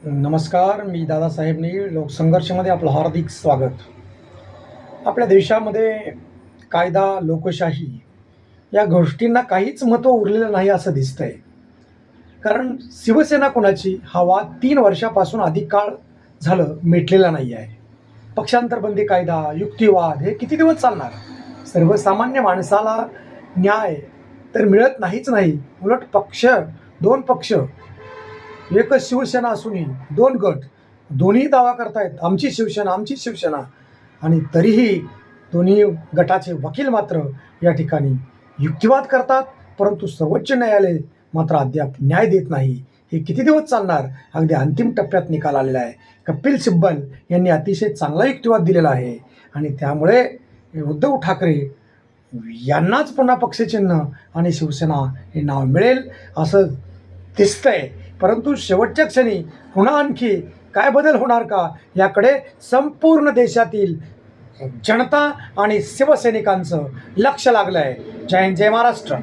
नमस्कार. मी दादासाहेब नीळ. लोकसंघर्षमध्ये आपलं हार्दिक स्वागत. आपल्या देशामध्ये कायदा, लोकशाही या गोष्टींना काहीच महत्त्व उरलेलं नाही असं दिसतंय. कारण शिवसेना कोणाची हा वाद 3 वर्षापासून अधिक काळ झालं मिटलेला नाही आहे. पक्षांतरबंदी कायदा, युक्तिवाद हे किती दिवस चालणार? सर्वसामान्य माणसाला न्याय तर मिळत नाही. उलट 2 पक्ष, एकच शिवसेना असूनही 2 गट दोन्ही दावा करतायत आमची शिवसेना आणि तरीही दोन्ही गटाचे वकील मात्र या ठिकाणी युक्तिवाद करतात. परंतु सर्वोच्च न्यायालय मात्र अद्याप न्याय देत नाही. हे किती दिवस चालणार? अगदी अंतिम टप्प्यात निकाल आलेला आहे. कपिल सिब्बल यांनी अतिशय चांगला युक्तिवाद दिलेला आहे आणि त्यामुळे उद्धव ठाकरे यांनाच पुन्हा पक्षचिन्ह आणि शिवसेना हे नाव मिळेल असं दिसतंय. परंतु शेवटच्या क्षणी पुन्हा आणखी काय बदल होणार का याकडे संपूर्ण देशातील जनता आणि शिवसैनिकांचं लक्ष लागलं आहे. जय हिंद, जय महाराष्ट्र.